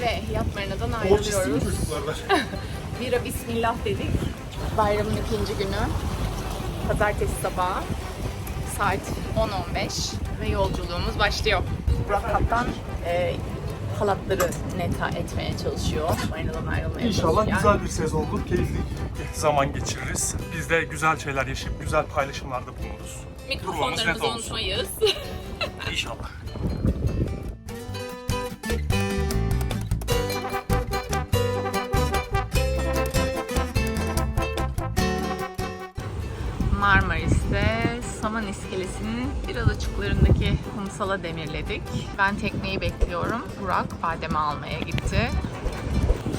Ve Yatmarina'dan Borç istiyor ayrılıyoruz. çocuklardan. Bira bismillah dedik. Bayramın ikinci günü. Pazartesi sabahı. Saat 10:15 ve yolculuğumuz başlıyor. Burak Kaptan halatları neta etmeye çalışıyor. Marinadan ayrılmaya İnşallah çalışıyor. güzel bir sezondur, keyifli zaman geçiririz. Biz de güzel şeyler yaşayıp güzel paylaşımlarda bulunuruz. Mikrofonlarımızı unutmayız. İnşallah. Marmaris'te Saman İskelesi'nin biraz açıklarındaki kumsala demirledik. Ben tekneyi bekliyorum. Burak bademe almaya gitti.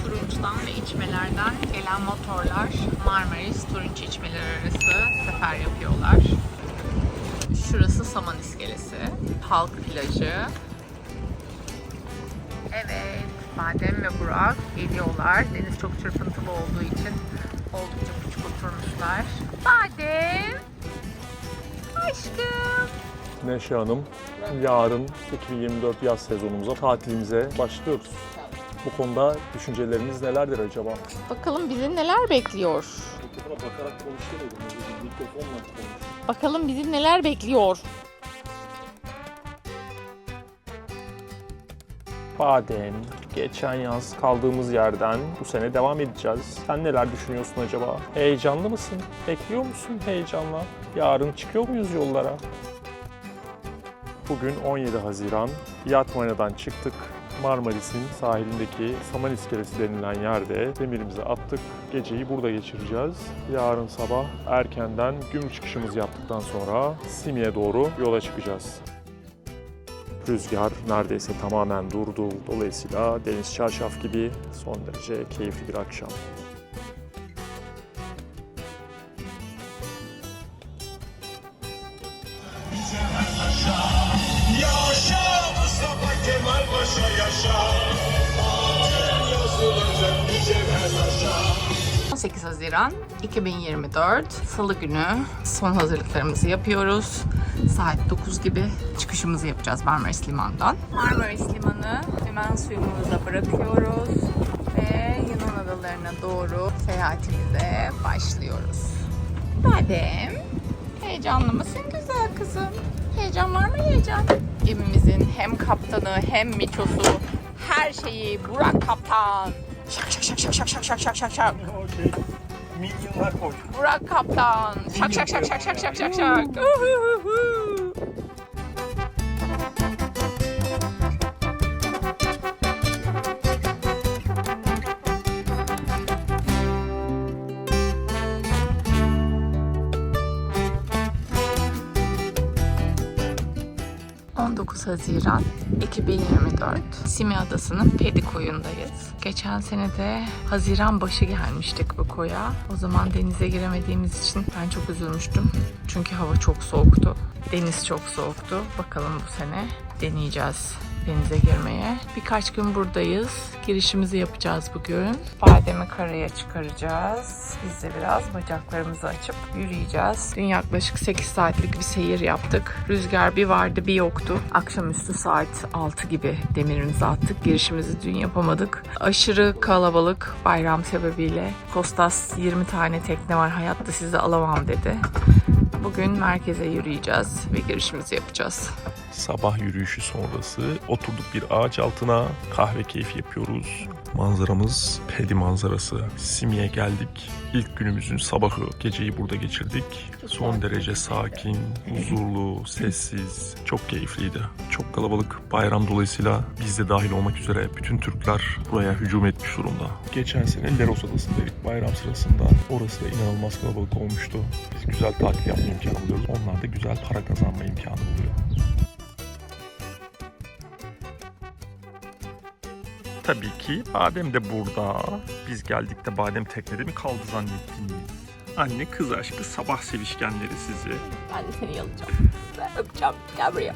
Turunç'tan ve içmelerden gelen motorlar Marmaris Turunç içmeleri arası sefer yapıyorlar. Şurası Saman İskelesi. Halk plajı. Evet, Badem ve Burak geliyorlar. Deniz çok çırpıntılı olduğu için oldukça küçük oturmuşlar. Badem! Aşkım! Neşe Hanım, yarın 2024 yaz sezonumuza, tatilimize başlıyoruz. Bu konuda düşünceleriniz nelerdir acaba? Bakalım bizi neler bekliyor? Bakarak konuşuyorum. Mikrofonla konuş. Bakalım bizi neler bekliyor? Badem, geçen yaz kaldığımız yerden bu sene devam edeceğiz. Sen neler düşünüyorsun acaba? Heyecanlı mısın? Bekliyor musun heyecanla? Yarın çıkıyor muyuz yollara? Bugün 17 Haziran. Yatmarina'dan çıktık. Marmaris'in sahilindeki Saman İskelesi denilen yerde demirimizi attık. Geceyi burada geçireceğiz. Yarın sabah erkenden gün çıkışımızı yaptıktan sonra Simi'ye doğru yola çıkacağız. Rüzgar neredeyse tamamen durdu. Dolayısıyla deniz çarşaf gibi son derece keyifli bir akşam. Yaşa Mustafa Kemal Paşa yaşa. Adem yazılacak mücevher taşa. 18 Haziran 2024 Salı günü son hazırlıklarımızı yapıyoruz. Saat 9 gibi çıkışımızı yapacağız Marmaris Liman'dan. Marmaris Limanı hemen suyumuza bırakıyoruz ve Yunan adalarına doğru seyahatimize başlıyoruz. Badem, heyecanlı mısın güzel kızım? Heyecan var mı heyecan? Gemimizin hem kaptanı hem miçosu her şeyi Burak Kaptan. Şak şak şak şak şak şak şak şak şak şak. Okey. Milyonlar koy. Burak Kaptan. Şak şak şak şak şak şak şak şak. Uhuhuhu. 19 Haziran 2024 Simi Adası'nın Pedi koyundayız. Geçen sene de Haziran başı gelmiştik bu koya. O zaman denize giremediğimiz için ben çok üzülmüştüm. Çünkü hava çok soğuktu. Deniz çok soğuktu. Bakalım bu sene deneyeceğiz denize girmeye. Birkaç gün buradayız. Girişimizi yapacağız bugün. Bademi karaya çıkaracağız. Biz de biraz bacaklarımızı açıp yürüyeceğiz. Dün yaklaşık 8 saatlik bir seyir yaptık. Rüzgar bir vardı bir yoktu. Akşamüstü saat 6 gibi demirimizi attık. Girişimizi dün yapamadık. Aşırı kalabalık bayram sebebiyle. Kostas 20 tane tekne var, hayatta sizi alamam dedi. Bugün merkeze yürüyeceğiz ve girişimizi yapacağız. Sabah yürüyüşü sonrası oturduk bir ağaç altına, kahve keyfi yapıyoruz. Manzaramız Pedi manzarası. Simi'ye geldik. İlk günümüzün sabahı, geceyi burada geçirdik. Son derece sakin, huzurlu, sessiz, çok keyifliydi. Çok kalabalık, bayram dolayısıyla biz de dahil olmak üzere bütün Türkler buraya hücum etmiş durumda. Geçen sene Leros Adası'ndaydık bayram sırasında. Orası da inanılmaz kalabalık olmuştu. Biz güzel tatil yapma imkanı buluyoruz. Onlar da güzel para kazanma imkanı buluyor. Tabii ki Badem de burada. Biz geldik de Badem teknede mi kaldı zannettiniz? Anne kız aşkı sabah sevişkenleri sizi. Ben de seni yalayacağım. Ben öpeceğim. Gel buraya.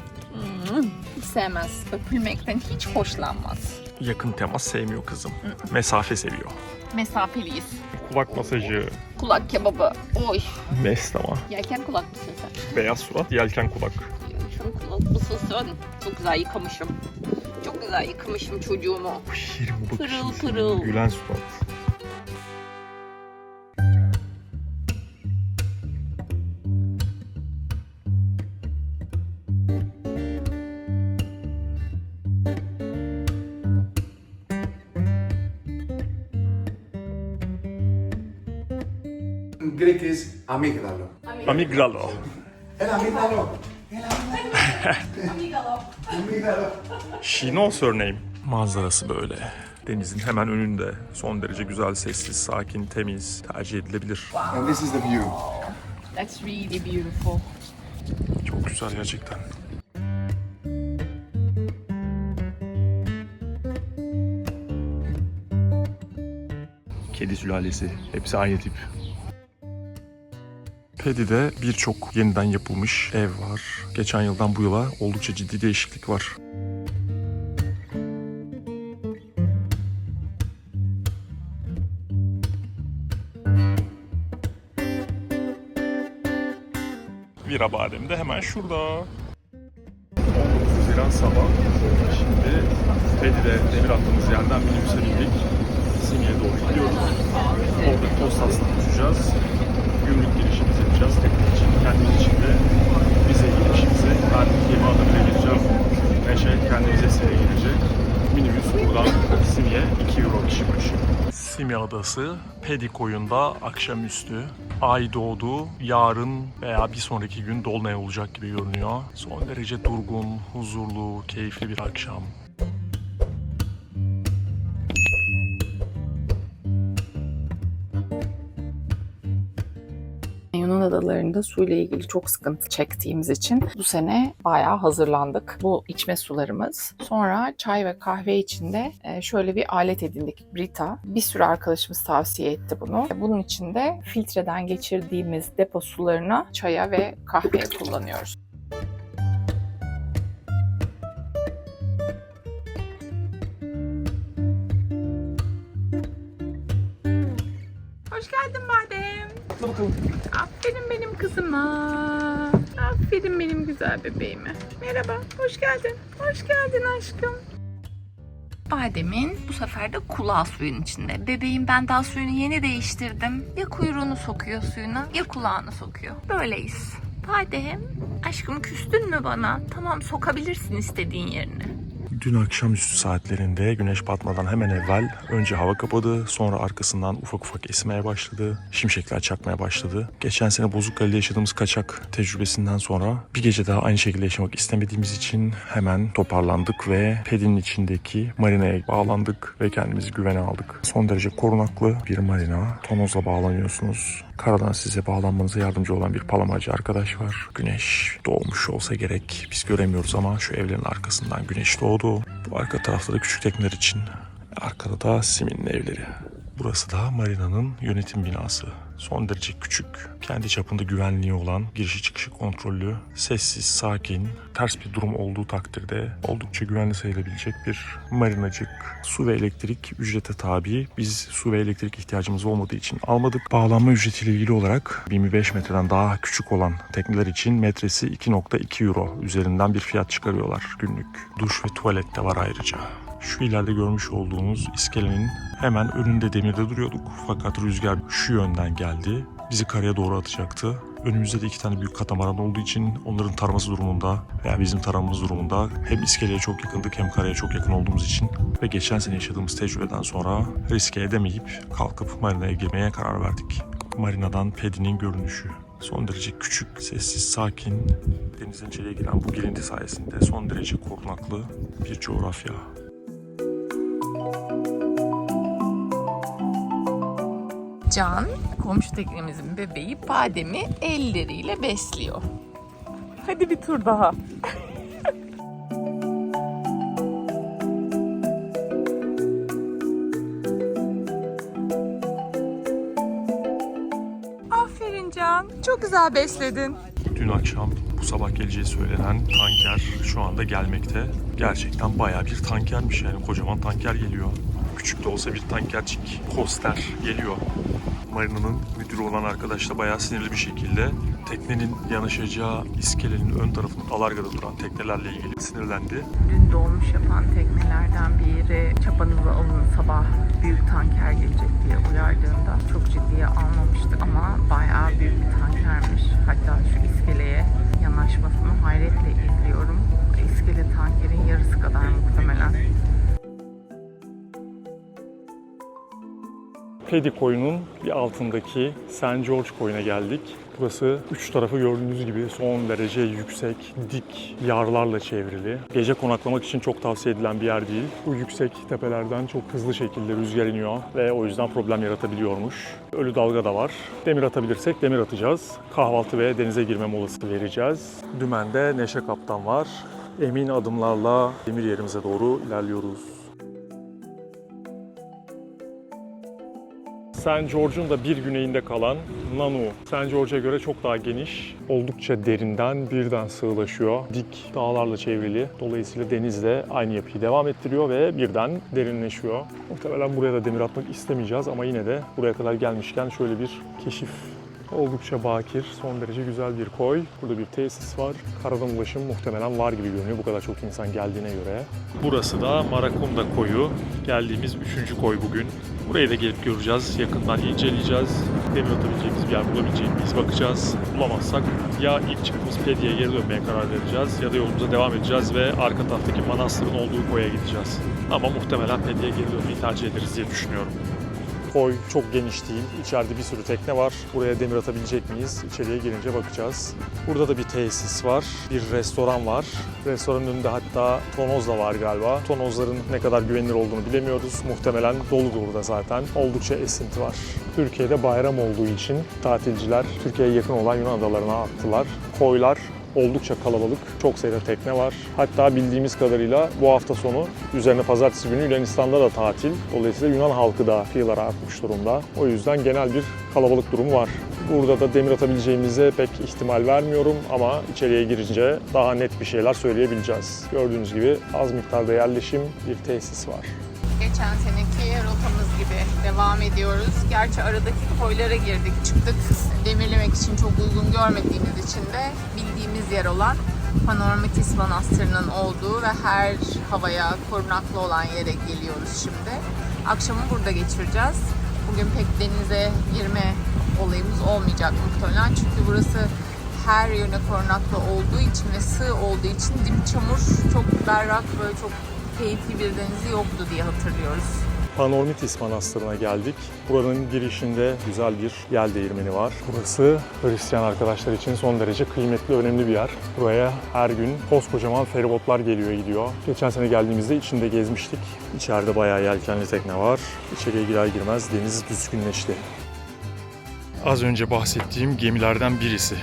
Hiç sevmez. Öpülmekten hiç hoşlanmaz. Yakın temas sevmiyor kızım. Mesafe seviyor. Mesafeliyiz. Kulak masajı. Kulak kebabı. Oy. Mest ama. Yelken kulak mısın sen? Beyaz surat, yelken kulak. Yelken kulak mısın sen? Çok güzel yıkamışım. Çok güzel yıkamışım çocuğumu. Şirin bu bakışın, Pırıl senin pırıl. gülen surat. Greek is amígdalo. Amigdalo. El amígdalo. El amígdalo. Amígdalo. She knows her name. Manzarası böyle. Denizin hemen önünde. Son derece güzel, sessiz, sakin, temiz, tercih edilebilir. And this is the view. That's really beautiful. Çok güzel gerçekten. Kedi sülalesi. Hepsi aynı tip. Pedi'de birçok yeniden yapılmış ev var. Geçen yıldan bu yıla oldukça ciddi değişiklik var. Vira Badem de hemen şurada. 19 Haziran sabah. Şimdi Pedi'de demir attığımız yerden minibüse bindik. Simi'ye doğru gidiyoruz. Orada post hastalığı tutacağız. Gümrük girişimizi yapacağız. Teknik için, kendimiz için de vize girişimizi. Ben gemi adamıyla gireceğim. Neşe kendi vizesiyle girecek. Minibüs buradan Simi'ye 2 euro kişi başı. Simi Adası, Pedi koyunda akşamüstü. Ay doğdu, yarın veya bir sonraki gün dolunay olacak gibi görünüyor. Son derece durgun, huzurlu, keyifli bir akşam. Yunan adalarında suyla ilgili çok sıkıntı çektiğimiz için bu sene bayağı hazırlandık. Bu içme sularımız. Sonra çay ve kahve için de şöyle bir alet edindik. Brita. Bir sürü arkadaşımız tavsiye etti bunu. Bunun için de filtreden geçirdiğimiz depo sularını çaya ve kahveye kullanıyoruz. Hoş geldin Badem. Aferin benim kızıma. Aferin benim güzel bebeğime. Merhaba, hoş geldin. Hoş geldin aşkım. Badem'in bu sefer de kulağı suyun içinde. Bebeğim ben daha suyunu yeni değiştirdim. Ya kuyruğunu sokuyor suyuna ya kulağını sokuyor. Böyleyiz. Badem, aşkım küstün mü bana? Tamam sokabilirsin istediğin yerine. Dün akşamüstü saatlerinde güneş batmadan hemen evvel önce hava kapadı, sonra arkasından ufak ufak esmeye başladı, şimşekler çakmaya başladı. Geçen sene Bozukkale'de yaşadığımız kaçak tecrübesinden sonra bir gece daha aynı şekilde yaşamak istemediğimiz için hemen toparlandık ve Pedi'nin içindeki marinaya bağlandık ve kendimizi güvene aldık. Son derece korunaklı bir marina, tonozla bağlanıyorsunuz. Karadan size bağlanmanıza yardımcı olan bir palamacı arkadaş var. Güneş doğmuş olsa gerek. Biz göremiyoruz ama şu evlerin arkasından güneş doğdu. Bu arka tarafta da küçük tekneler için. Arkada da Simi'nin evleri. Burası da marinanın yönetim binası. Son derece küçük, kendi çapında güvenliği olan, girişi çıkışı kontrollü, sessiz, sakin, ters bir durum olduğu takdirde oldukça güvenli sayılabilecek bir marinacık. Su ve elektrik ücrete tabi. Biz su ve elektrik ihtiyacımız olmadığı için almadık. Bağlanma ücretiyle ilgili olarak 25 metreden daha küçük olan tekneler için metresi 2.2 euro üzerinden bir fiyat çıkarıyorlar günlük. Duş ve tuvalet de var ayrıca. Şu ileride görmüş olduğunuz iskelenin hemen önünde demirde duruyorduk. Fakat rüzgar şu yönden geldi. Bizi karaya doğru atacaktı. Önümüzde de 2 tane büyük katamaran olduğu için onların taraması durumunda veya bizim taramamız durumunda hem iskeleye çok yakındık hem karaya çok yakın olduğumuz için ve geçen sene yaşadığımız tecrübeden sonra riske edemeyip kalkıp marinaya girmeye karar verdik. Marinadan Pedi'nin görünüşü. Son derece küçük, sessiz, sakin, denizin içeriye giren bu girinti sayesinde son derece korunaklı bir coğrafya. Can, komşu teknemizin bebeği Badem'i elleriyle besliyor. Hadi bir tur daha. Aferin Can, çok güzel besledin. Dün akşam bu sabah geleceği söylenen tanker şu anda gelmekte. Gerçekten bayağı bir tankermiş yani, kocaman tanker geliyor. Küçük de olsa bir tankercik, Koster geliyor. marinanın müdürü olan arkadaş da bayağı sinirli bir şekilde teknenin yanaşacağı iskelenin ön tarafının alargada duran teknelerle ilgili sinirlendi. Dün dolmuş yapan teknelerden biri çapanızı alın sabah büyük tanker gelecek diye uyardığında çok ciddiye almamıştık ama bayağı büyük bir tankermiş. Hatta şu iskeleye yanaşmasını hayretle izliyorum. İskele tankerin yarısı kadar muhtemelen. Pedi koyunun bir altındaki St. George koyuna geldik. Burası üç tarafı gördüğünüz gibi son derece yüksek, dik yarlarla çevrili. Gece konaklamak için çok tavsiye edilen bir yer değil. Bu yüksek tepelerden çok hızlı şekilde rüzgar iniyor ve o yüzden problem yaratabiliyormuş. Ölü dalga da var. Demir atabilirsek demir atacağız. Kahvaltı ve denize girme molası vereceğiz. Dümende Neşe Kaptan var. Emin adımlarla demir yerimize doğru ilerliyoruz. St. George'un da bir güneyinde kalan Nanu, St. George'a göre çok daha geniş, oldukça derinden birden sığlaşıyor. Dik dağlarla çevrili, dolayısıyla denizle aynı yapıyı devam ettiriyor ve birden derinleşiyor. Muhtemelen buraya da demir atmak istemeyeceğiz ama yine de buraya kadar gelmişken şöyle bir keşif. Oldukça bakir, son derece güzel bir koy. Burada bir tesis var. Karadan ulaşım muhtemelen var gibi görünüyor bu kadar çok insan geldiğine göre. Burası da Marakunda koyu. Geldiğimiz 3. koy bugün. Burayı da gelip göreceğiz, yakından inceleyeceğiz. Demir atabileceğimiz bir yer bulabilecek miyiz bakacağız. Bulamazsak ya ilk çıktığımız Pedi'ye geri dönmeye karar vereceğiz ya da yolumuza devam edeceğiz ve arka taraftaki manastırın olduğu koya gideceğiz. Ama muhtemelen Pedi'ye geri dönmeyi tercih ederiz diye düşünüyorum. Koy çok geniş değil. İçeride bir sürü tekne var. Buraya demir atabilecek miyiz? İçeriye girince bakacağız. Burada da bir tesis var. Bir restoran var. Restoranın önünde hatta tonoz da var galiba. Tonozların ne kadar güvenilir olduğunu bilemiyoruz. Muhtemelen doludur burada zaten. Oldukça esinti var. Türkiye'de bayram olduğu için tatilciler Türkiye'ye yakın olan Yunan adalarına aktılar. Koylar oldukça kalabalık. Çok sayıda tekne var. Hatta bildiğimiz kadarıyla bu hafta sonu üzerine pazartesi günü Yunanistan'da da tatil. Dolayısıyla Yunan halkı da kıyılara akmış durumda. O yüzden genel bir kalabalık durumu var. Burada da demir atabileceğimize pek ihtimal vermiyorum ama içeriye girince daha net bir şeyler söyleyebileceğiz. Gördüğünüz gibi az miktarda yerleşim, bir tesis var. Geçen seneki rotamız gibi devam ediyoruz. Gerçi aradaki koylara girdik, çıktık. Demirlemek için çok uygun görmediğimiz için de bildiğimiz yer olan Panormitis Manastırı'nın olduğu ve her havaya korunaklı olan yere geliyoruz şimdi. Akşamı burada geçireceğiz. Bugün pek denize girme olayımız olmayacak muhtemelen. Çünkü burası her yöne korunaklı olduğu için ve sığ olduğu için dip çamur, çok berrak, böyle çok keyifli bir denizi yoktu diye hatırlıyoruz. Panormitis Manastırı'na geldik. Buranın girişinde güzel bir yel değirmeni var. Burası Hristiyan arkadaşlar için son derece kıymetli, önemli bir yer. Buraya her gün koskocaman feribotlar geliyor gidiyor. Geçen sene geldiğimizde içinde gezmiştik. İçeride bayağı yelkenli tekne var. İçeriye girer girmez deniz düzgünleşti. Az önce bahsettiğim gemilerden birisi.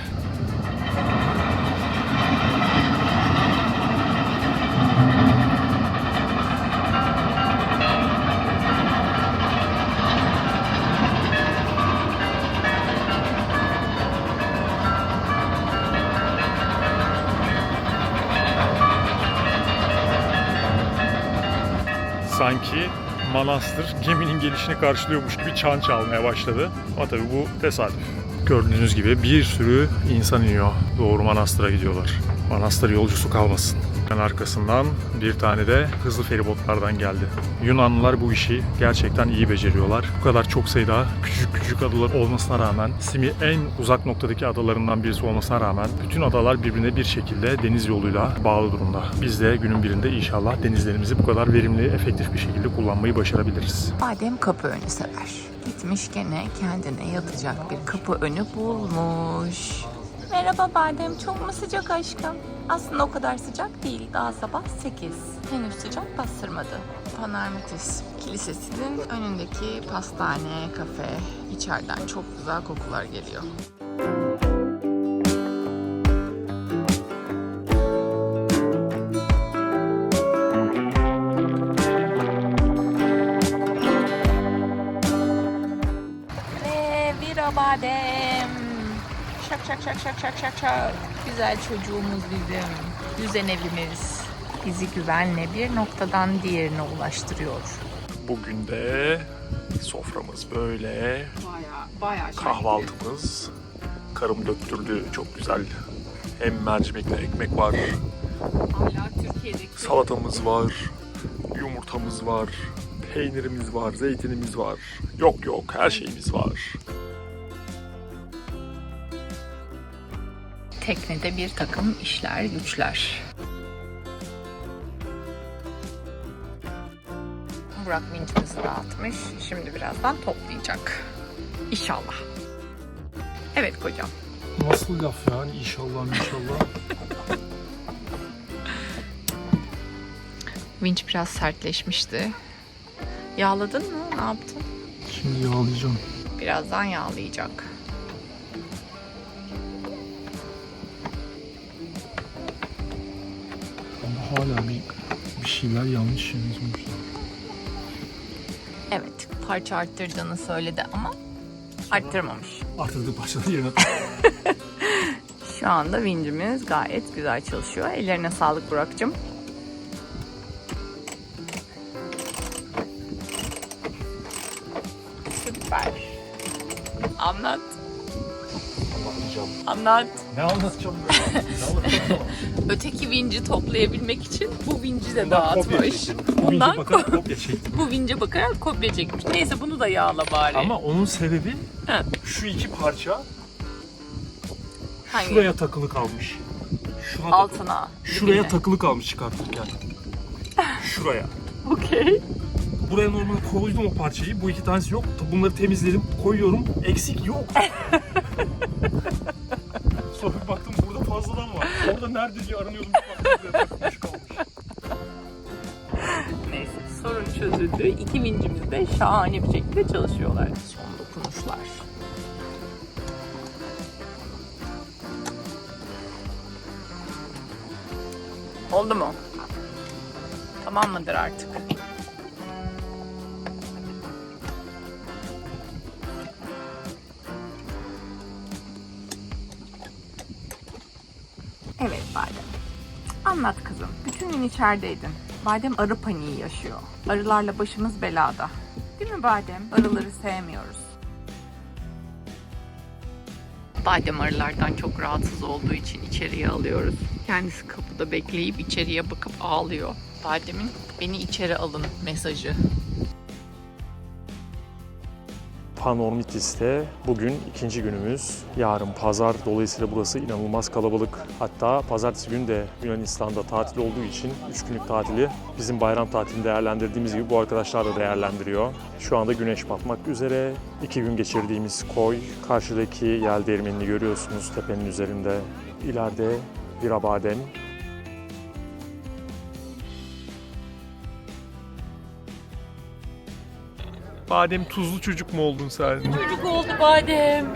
Sanki manastır geminin gelişini karşılıyormuş gibi çan çalmaya başladı. Ama tabii bu tesadüf. Gördüğünüz gibi bir sürü insan iniyor. Doğru manastıra gidiyorlar. Manastır yolcusu kalmasın. Arkasından bir tane de hızlı feribotlardan geldi. Yunanlılar bu işi gerçekten iyi beceriyorlar. Bu kadar çok sayıda küçük adalar olmasına rağmen, Simi en uzak noktadaki adalarından birisi olmasına rağmen bütün adalar birbirine bir şekilde deniz yoluyla bağlı durumda. Biz de günün birinde inşallah denizlerimizi bu kadar verimli, efektif bir şekilde kullanmayı başarabiliriz. Badem kapı önü sever. Gitmiş gene kendine yatacak bir kapı önü bulmuş. Merhaba Badem, çok mu sıcak aşkım? Aslında o kadar sıcak değil, daha sabah 8. Henüz sıcak bastırmadı. Panormitis Kilisesi'nin önündeki pastane, kafe, içeriden çok güzel kokular geliyor. Ve bir badem. Şak şak şak şak şak şak şak. Güzel çocuğumuz bizim. Düzen evimiz bizi güvenle bir noktadan diğerine ulaştırıyor. Bugün de soframız böyle. Bayağı Kahvaltımız. Karım döktürdü. Çok güzel. Hem mercimekli ekmek var. Hala Türkiye'deki Salatamız var. Yumurtamız var. Peynirimiz var. Zeytinimiz var. Yok her şeyimiz var. teknede bir takım işler güçler. Burak vincimizi dağıtmış. Şimdi birazdan toplayacak. İnşallah. Evet kocam. Nasıl laf yani inşallah. Vinç biraz sertleşmişti. Yağladın mı? Ne yaptın? Şimdi yağlayacağım. Birazdan yağlayacak. Ama hala bir şeyler yanlış yani sonuçta. Evet, parça arttırdığını söyledi ama arttırmamış. Arttırdığı parçaları yerine Şu anda vincimiz gayet güzel çalışıyor. Ellerine sağlık Burak'cığım. Süper. Anlat. anlatacağım. Anlat. Ne anlatacağım ben? Ne anlatacağım? Öteki vinci toplayabilmek için bu vinci de Bundan kopya dağıtmış. çektim. Bundan Vince bakarak kopya çektim. bu vince bakarak kopya çekmiş. Neyse bunu da yağla bari. Ama onun sebebi He. şu iki parça Hangi? şuraya takılı kalmış. Altına. Şuraya dibine. takılı kalmış çıkartırken. Şuraya. Okey. Buraya normal koydum o parçayı. Bu iki tanesi yok. Bunları temizledim. Koyuyorum. Eksik yok. Sonra baktım burada fazladan var. Orada nerede diye aranıyordum. Bir baktım buraya takılmış kalmış. Neyse sorun çözüldü. İki vincimiz de şahane bir şekilde çalışıyorlar. Son dokunuşlar. Oldu mu? Tamam mıdır artık? Evet Badem. Anlat kızım. Bütün gün içerideydin. Badem arı paniği yaşıyor. Arılarla başımız belada. Değil mi Badem? Arıları sevmiyoruz. Badem arılardan çok rahatsız olduğu için içeriye alıyoruz. Kendisi kapıda bekleyip içeriye bakıp ağlıyor. Badem'in beni içeri alın mesajı. Panormitis'te bugün ikinci günümüz. Yarın pazar, dolayısıyla burası inanılmaz kalabalık. Hatta pazartesi günü de Yunanistan'da tatil olduğu için 3 günlük tatili bizim bayram tatilini değerlendirdiğimiz gibi bu arkadaşlar da değerlendiriyor. Şu anda güneş batmak üzere. 2 gün geçirdiğimiz koy. Karşıdaki yel değirmenini görüyorsunuz tepenin üzerinde. İleride bir badem. Badem tuzlu çocuk mu oldun sen? Çocuk oldu Badem.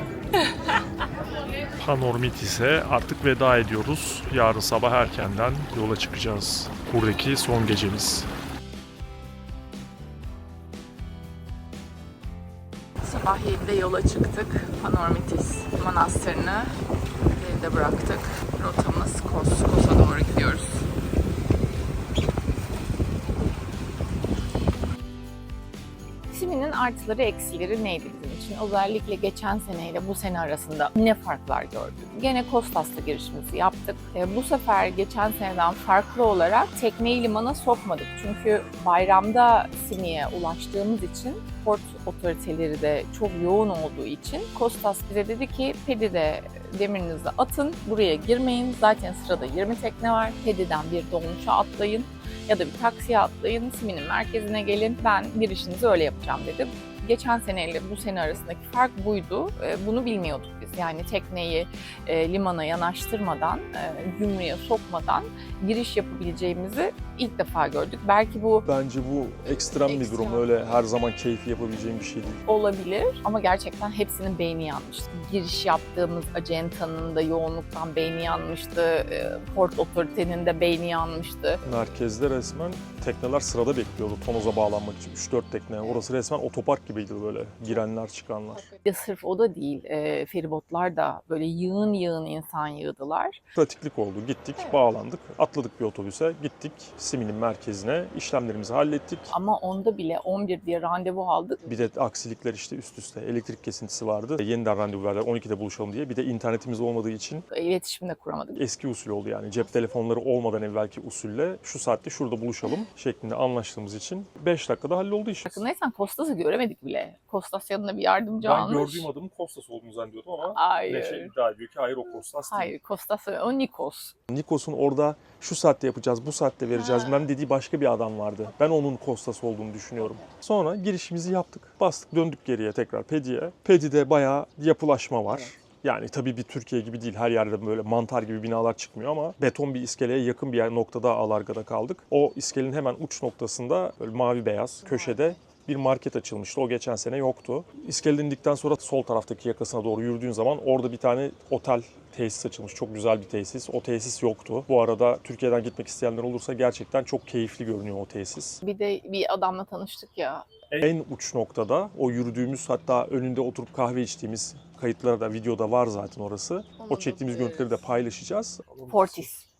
Panormitis'e artık veda ediyoruz. Yarın sabah erkenden yola çıkacağız. Buradaki son gecemiz. Sabah 7'de yola çıktık. Panormitis Manastırı'nı geride bıraktık. Rotamız Kos'a doğru gidiyoruz. Simi'nin artıları eksileri neydi bizim için? Özellikle geçen seneyle bu sene arasında ne farklar gördük? Gene Kostas'ta girişimizi yaptık. Bu sefer geçen seneden farklı olarak tekneyi limana sokmadık. Çünkü bayramda Simi'ye ulaştığımız için port otoriteleri de çok yoğun olduğu için Kostas bize dedi ki Pedi'de demirinizi atın, buraya girmeyin. Zaten sırada 20 tekne var. Pedi'den bir dolmuşa atlayın ya da bir taksiye atlayın, Simi'nin merkezine gelin, ben girişinizi öyle yapacağım dedi. Geçen seneyle bu sene arasındaki fark buydu. Bunu bilmiyorduk biz. Yani tekneyi limana yanaştırmadan, gümrüğe sokmadan giriş yapabileceğimizi ilk defa gördük. Belki bu Bence bu ekstrem bir durum. Öyle her zaman keyfi yapabileceğim bir şey değil. olabilir ama gerçekten hepsinin beyni yanmıştı. Giriş yaptığımız acentanın da yoğunluktan beyni yanmıştı, port otoritenin de beyni yanmıştı. Merkezde resmen tekneler sırada bekliyordu tonoza bağlanmak için. 3-4 tekne. Orası resmen otopark gibiydi böyle. Girenler çıkanlar. Ya sırf o da değil, feribot botlar da böyle yığın yığın insan yığdılar. Pratiklik oldu. Gittik, bağlandık, atladık bir otobüse, gittik Simi'nin merkezine, işlemlerimizi hallettik. Ama onda bile 11 diye randevu aldık. Bir de aksilikler işte üst üste. Elektrik kesintisi vardı. Yeniden randevu verdiler 12'de buluşalım diye. Bir de internetimiz olmadığı için İletişim de kuramadık. eski usul oldu yani. Cep telefonları olmadan evvelki usulle şu saatte şurada buluşalım şeklinde anlaştığımız için 5 dakikada halloldu iş. Farkındaysan Kostas'ı göremedik bile. Kostas yanına bir yardımcı Ben almış. gördüğüm adamın Kostas olduğunu zannediyordum ama Hayır. Neşe iddia ediyor ki hayır o Kostas değil. Hayır, Kostas o Nikos. Nikos'un orada şu saatte yapacağız, bu saatte vereceğiz bilmem dediği başka bir adam vardı. Ben onun Kostas olduğunu düşünüyorum. Sonra girişimizi yaptık. Bastık, döndük geriye tekrar Pedi'ye. Pedi'de bayağı yapılaşma var. Yani tabii bir Türkiye gibi değil. Her yerde böyle mantar gibi binalar çıkmıyor ama beton bir iskeleye yakın bir noktada Alarga'da kaldık. O iskelenin hemen uç noktasında böyle mavi beyaz köşede bir market açılmıştı. O geçen sene yoktu. İskeleden indikten sonra sol taraftaki yakasına doğru yürüdüğün zaman orada bir tane otel tesis açılmış. Çok güzel bir tesis. O tesis yoktu. Bu arada Türkiye'den gitmek isteyenler olursa gerçekten çok keyifli görünüyor o tesis. Bir de bir adamla tanıştık ya. En uç noktada o yürüdüğümüz hatta önünde oturup kahve içtiğimiz kayıtları da videoda var zaten orası. O çektiğimiz görüntüleri de paylaşacağız. Fortis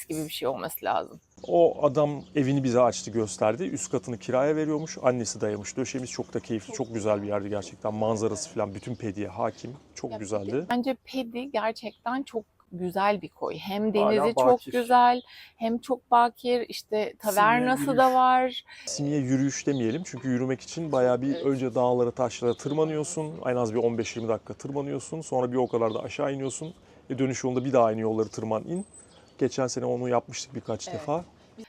gibi bir şey olması lazım. O adam evini bize açtı, gösterdi. Üst katını kiraya veriyormuş. Annesi dayamış. Döşemiz çok da keyifli, çok güzel bir yerdi gerçekten. Manzarası falan bütün Pedi'ye hakim. Çok güzeldi. Bence Pedi gerçekten çok güzel bir koy. Hem Hala denizi çok bakir. güzel, hem çok bakir. İşte tavernası yürüyüş. da var. Simi'ye yürüyüş demeyelim çünkü yürümek için bayağı bir önce dağlara, taşlara tırmanıyorsun. En az bir 15-20 dakika tırmanıyorsun. Sonra bir o kadar da aşağı iniyorsun. Dönüş yolunda bir daha aynı yolları tırman in. Geçen sene onu yapmıştık birkaç defa.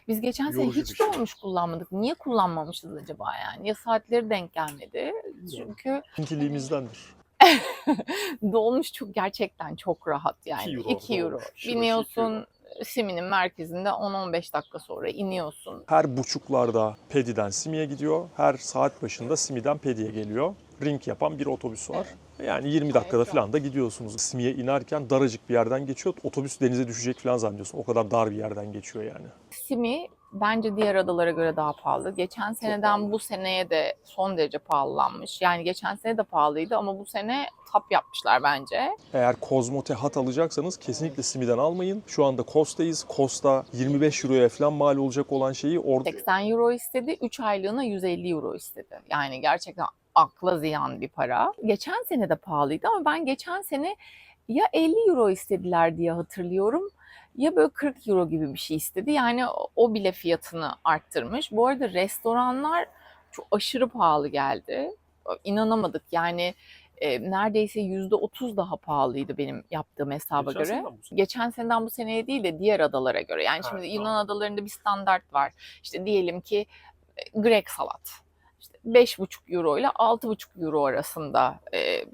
Biz geçen sene Yorucu hiç bir şey. dolmuş kullanmadık. Niye kullanmamışız acaba yani? Ya saatleri denk gelmedi. Çünkü Hintiliğimizdendir. dolmuş çok gerçekten çok rahat yani. 2 euro, 2 euro. doğru. Şurası 2 Biniyorsun Simi'nin merkezinde 10-15 dakika sonra iniyorsun. Her buçuklarda Pedi'den Simi'ye gidiyor. Her saat başında Simi'den Pedi'ye geliyor. Ring yapan bir otobüs var. Yani 20 dakikada Gayet falan da gidiyorsunuz. Simi'ye inerken daracık bir yerden geçiyor. Otobüs denize düşecek falan zannediyorsun. O kadar dar bir yerden geçiyor yani. Simi bence diğer adalara göre daha pahalı. Geçen seneden bu seneye de son derece pahalanmış. Yani geçen sene de pahalıydı ama bu sene tap yapmışlar bence. Eğer Kozmote hat alacaksanız kesinlikle Simi'den almayın. Şu anda Kos'tayız. Kos'ta 25 euroya falan mal olacak olan şeyi orada 80 euro istedi, 3 aylığına 150 euro istedi. Yani gerçekten akla ziyan bir para. Geçen sene de pahalıydı ama ben geçen sene ya 50 euro istediler diye hatırlıyorum ya böyle 40 euro gibi bir şey istedi. Yani o bile fiyatını arttırmış. Bu arada restoranlar çok aşırı pahalı geldi. İnanamadık yani neredeyse %30 daha pahalıydı benim yaptığım hesaba Geçen göre. seneden bu sene. Geçen seneden bu seneye değil de diğer adalara göre. Yani Ha, şimdi tamam. Yunan adalarında bir standart var. İşte diyelim ki Grek salat. İşte 5,5 euro ile 6,5 euro arasında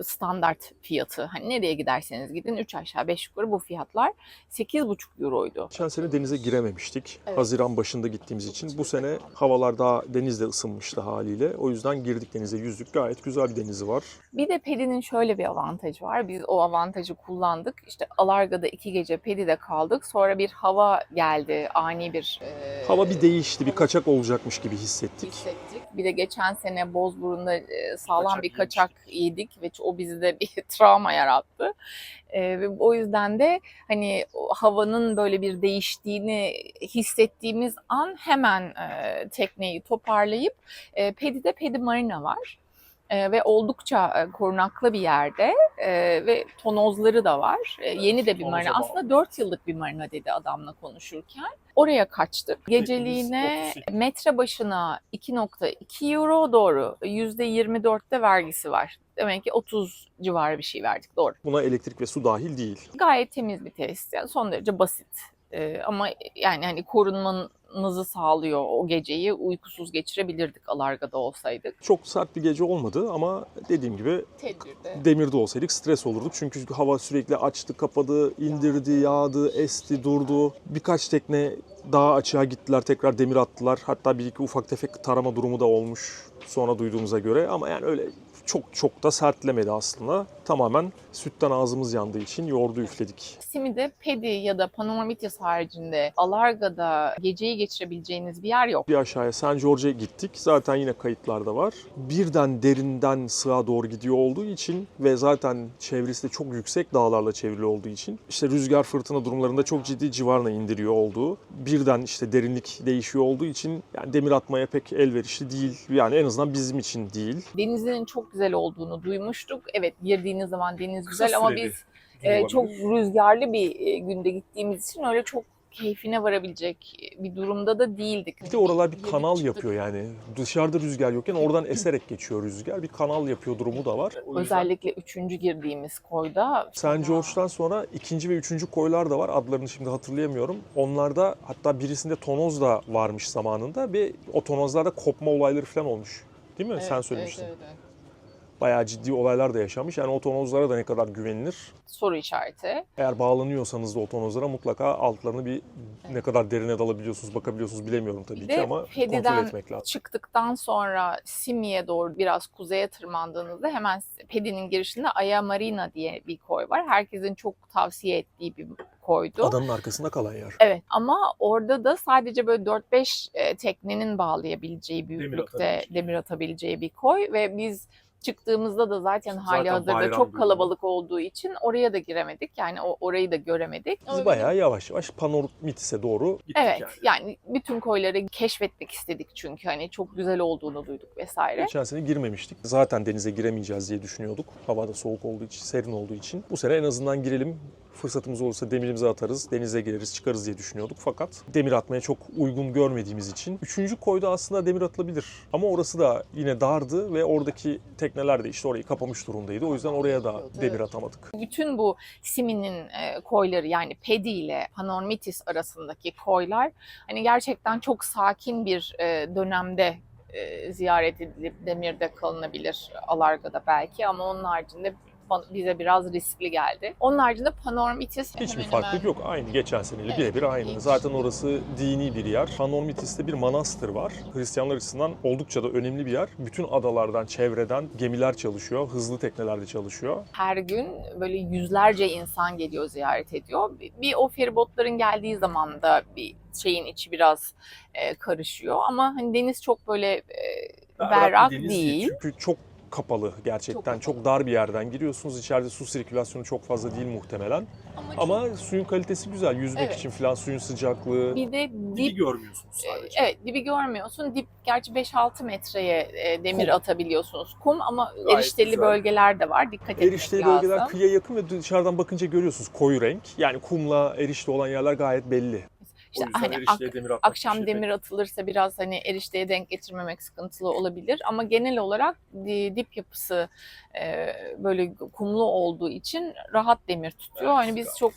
standart fiyatı. Hani nereye giderseniz gidin 3 aşağı 5 yukarı bu fiyatlar 8,5 euroydu. Geçen sene denize girememiştik. Haziran başında gittiğimiz için. Bu sene havalar daha denizde ısınmıştı haliyle. O yüzden girdik denize, yüzdük. Gayet güzel bir denizi var. Bir de Pedi'nin şöyle bir avantajı var. Biz o avantajı kullandık. İşte Alarga'da 2 gece Pedi'de kaldık. Sonra bir hava geldi. Ani bir Hava bir değişti, bir kaçak olacakmış gibi hissettik. Bir de geçen sene Bozburun'da sağlam Kaçak bir kaçak yedik ve o bizde bir travma yarattı. Ve o yüzden de hani o havanın böyle bir değiştiğini hissettiğimiz an hemen tekneyi toparlayıp Pedi'de Pedi Marina var. Ve oldukça korunaklı bir yerde ve tonozları da var. Yeni de bir Tonoza marina. bağlı. Aslında 4 yıllık bir marina dedi adamla konuşurken. Oraya kaçtık. Geceliğine 38. metre başına 2,2 euro doğru. %24'te vergisi var. Demek ki 30 civarı bir şey verdik doğru. Buna elektrik ve su dahil değil. Gayet temiz bir tesis. Yani son derece basit. Ama yani hani korunmanızı sağlıyor o geceyi. Uykusuz geçirebilirdik Alarga'da olsaydık. Çok sert bir gece olmadı ama dediğim gibi Tedbirde. demirde olsaydık stres olurduk. Çünkü hava sürekli açtı, kapadı, indirdi, yağdı, esti, durdu. Birkaç tekne daha açığa gittiler, tekrar demir attılar. Hatta bir iki ufak tefek tarama durumu da olmuş sonra duyduğumuza göre. Ama yani öyle çok da sertlemedi aslında. Tamamen sütten ağzımız yandığı için yoğurdu üfledik. Simi'de Pedi ya da Panoramitis haricinde Alarga'da geceyi geçirebileceğiniz bir yer yok. Bir aşağıya San Jorge'a gittik. Zaten yine kayıtlarda var. Birden derinden sığa doğru gidiyor olduğu için ve zaten çevresi de çok yüksek dağlarla çevrili olduğu için işte rüzgar fırtına durumlarında çok ciddi civarına indiriyor olduğu. Birden işte derinlik değişiyor olduğu için yani demir atmaya pek elverişli değil. Yani en azından bizim için değil. Denizinin çok güzel olduğunu duymuştuk. Evet, girdiğiniz zaman deniz güzel ama süreli biz çok rüzgarlı bir günde gittiğimiz için öyle çok keyfine varabilecek bir durumda da değildik. Bir de oralar bir Girdik, kanal çıktık. yapıyor yani. Dışarıda rüzgar yokken oradan eserek geçiyor rüzgar. Bir kanal yapıyor durumu da var. O yüzden Özellikle 3. girdiğimiz koyda. St. George'dan sonra 2. ve 3. koylar da var. Adlarını şimdi hatırlayamıyorum. Onlarda hatta birisinde tonoz da varmış zamanında ve o tonozlarda kopma olayları falan olmuş. Değil mi? Sen söylemiştin. Evet. Bayağı ciddi olaylar da yaşanmış. Yani o tonozlara da ne kadar güvenilir? Soru işareti. Eğer bağlanıyorsanız da o tonozlara mutlaka altlarını bir ne kadar derine dalabiliyorsunuz, bakabiliyorsunuz bilemiyorum tabii Bir ki de ama kontrol Pedi'den etmek lazım. çıktıktan sonra Simi'ye doğru biraz kuzeye tırmandığınızda hemen Pedi'nin girişinde Aya Marina diye bir koy var. Herkesin çok tavsiye ettiği bir koydu. Adanın arkasında kalan yer. Evet, ama orada da sadece böyle 4-5 teknenin bağlayabileceği büyüklükte demir atabileceği bir koy ve biz çıktığımızda da zaten hali hazırda bayram çok günü. kalabalık olduğu için oraya da giremedik. Yani orayı da göremedik. Biz bayağı yavaş yavaş Panormitis'e doğru gittik Evet, yani bütün koyları keşfetmek istedik çünkü hani çok güzel olduğunu duyduk vesaire. Geçen sene girmemiştik. Zaten denize giremeyeceğiz diye düşünüyorduk. Havada soğuk olduğu için, serin olduğu için. Bu sene en azından girelim. Fırsatımız olursa demirimizi atarız, denize gireriz, çıkarız diye düşünüyorduk. Fakat demir atmaya çok uygun görmediğimiz için 3. koyda aslında demir atılabilir. Ama orası da yine dardı ve oradaki tekneler de işte orayı kapamış durumdaydı. O yüzden oraya da demir atamadık. Bütün bu Simi'nin koyları yani Pedi ile Panormitis arasındaki koylar hani gerçekten çok sakin bir dönemde ziyaret edilip demirde kalınabilir, Alarga'da belki, ama onun haricinde bize biraz riskli geldi. Onun haricinde Panormitis Hiçbir hemen farklılık hemen- yok. Aynı geçen seneyle Evet, birebir aynı. hiç. Zaten orası dini bir yer. Panormitis'te bir manastır var. Hristiyanlar açısından oldukça da önemli bir yer. Bütün adalardan, çevreden gemiler çalışıyor. Hızlı tekneler de çalışıyor. Her gün böyle yüzlerce insan geliyor, ziyaret ediyor. Bir o feribotların geldiği zaman da bir şeyin içi biraz karışıyor ama hani deniz çok böyle berrak değil. Çünkü çok kapalı gerçekten. Çok dar bir yerden giriyorsunuz. İçeride su sirkülasyonu çok fazla değil muhtemelen. Ama suyun kalitesi güzel. Yüzmek Evet. için falan suyun sıcaklığı. Bir de dip, görmüyorsunuz sadece. evet, dibi görmüyorsun. Dip gerçi 5-6 metreye demir Kum. atabiliyorsunuz. Kum ama Gayet erişteli güzel. bölgeler de var. Dikkat etmek Erişteli lazım. bölgeler kıyıya yakın ve dışarıdan bakınca görüyorsunuz koyu renk. Yani kumla erişte olan yerler gayet belli. İşte O yüzden hani erişteye demir atmak akşam bir şey demir atılırsa biraz hani erişteye denk getirmemek sıkıntılı olabilir ama genel olarak dip yapısı böyle kumlu olduğu için rahat demir tutuyor. Hani biz çok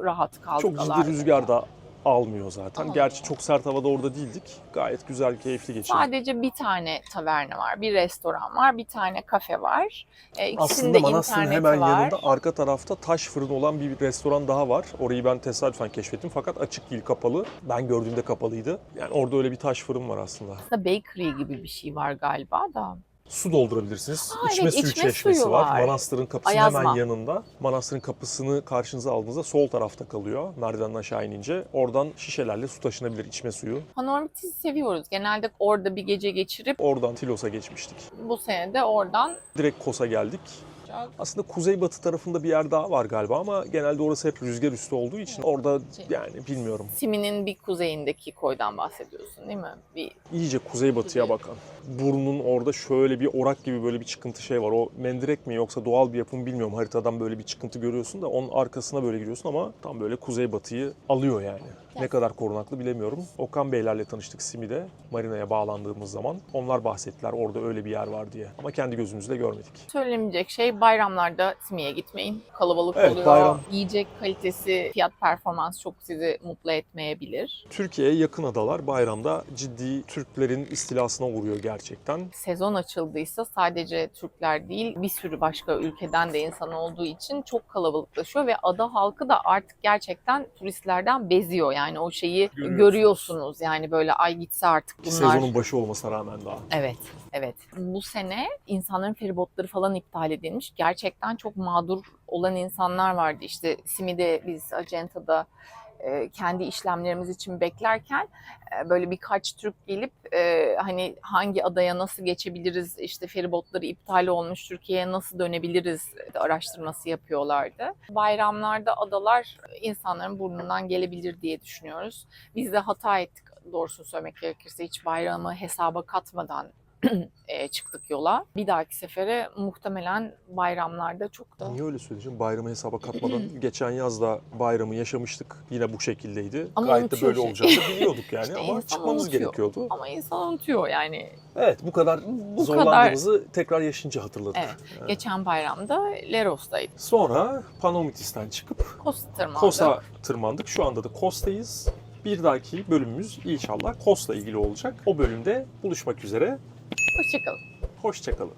rahat kaldık. Çok ciddi Alarga'da. rüzgar da almıyor zaten. Almıyor. Gerçi çok sert havada orada değildik. Gayet güzel, keyifli geçirdik. Sadece bir tane taverna var, bir restoran var, bir tane kafe var. İkisinin Aslında de manastırın interneti hemen var. yanında arka tarafta taş fırın olan bir restoran daha var. Orayı ben tesadüfen keşfettim fakat açık değil, kapalı. Ben gördüğümde kapalıydı. Yani orada öyle bir taş fırın var aslında. Aslında bakery gibi bir şey var galiba da. Su doldurabilirsiniz. Aa, içme evet, suyu içme çeşmesi suyu var. var. Manastırın kapısının Ayazma. hemen yanında. Manastırın kapısını karşınıza aldığınızda sol tarafta kalıyor. Merdivenden aşağı inince. Oradan şişelerle su taşınabilir, içme suyu. Panormitis'i seviyoruz. Genelde orada bir gece geçirip Oradan Tilos'a geçmiştik. bu sene de oradan Direkt Kos'a geldik. Aslında kuzeybatı tarafında bir yer daha var galiba ama genelde orası hep rüzgar üstü olduğu için orada yani bilmiyorum. Simi'nin bir kuzeyindeki koydan bahsediyorsun değil mi? Bir İyice kuzeybatıya bakan. Burnun orada şöyle bir orak gibi böyle bir çıkıntı şey var. O mendirek mi yoksa doğal bir yapım bilmiyorum. Haritadan böyle bir çıkıntı görüyorsun da onun arkasına böyle giriyorsun ama tam böyle kuzeybatıyı alıyor yani. Ne kadar korunaklı bilemiyorum. Okan Beylerle tanıştık Simi'de. Marina'ya bağlandığımız zaman. Onlar bahsettiler orada öyle bir yer var diye. Ama kendi gözümüzle görmedik. söylenmeyecek şey, bayramlarda Simi'ye gitmeyin. Kalabalık Evet, oluyor. bayram. Yiyecek kalitesi, fiyat performans çok sizi mutlu etmeyebilir. Türkiye'ye yakın adalar bayramda ciddi Türklerin istilasına uğruyor gerçekten. Sezon açıldıysa sadece Türkler değil, bir sürü başka ülkeden de insan olduğu için çok kalabalıklaşıyor ve ada halkı da artık gerçekten turistlerden beziyor. Yani o şeyi görüyorsunuz. Yani böyle ay gitse artık bunlar. Sezonun başı olmasına rağmen daha. Evet. Evet, bu sene insanların feribotları falan iptal edilmiş. Gerçekten çok mağdur olan insanlar vardı. İşte Simi'de biz acenta'da kendi işlemlerimiz için beklerken böyle birkaç Türk gelip hani hangi adaya nasıl geçebiliriz, işte feribotları iptal olmuş, Türkiye'ye nasıl dönebiliriz araştırması yapıyorlardı. Bayramlarda adalar insanların burnundan gelebilir diye düşünüyoruz. Biz de hata ettik, doğrusunu söylemek gerekirse, hiç bayramı hesaba katmadan çıktık yola. Bir dahaki sefere muhtemelen bayramlarda çok da... Niye öyle söyleyeceğim? Bayramı hesaba katmadan. Geçen yaz da bayramı yaşamıştık. Yine bu şekildeydi. Ama Gayet de unutuyor böyle olacağını biliyorduk yani İşte ama insan çıkmamız unutuyor. gerekiyordu. Ama insan unutuyor yani. Evet, bu kadar Bu zorlandığımızı tekrar yaşayınca hatırladık. Evet. Geçen bayramda Leros'taydık. Sonra Panomitis'ten çıkıp Kosta tırmandık. Kos'a tırmandık. Şu anda da Kos'tayız. Bir dahaki bölümümüz inşallah Kos'la ilgili olacak. O bölümde buluşmak üzere. Hoşçakalın. Hoşçakalın.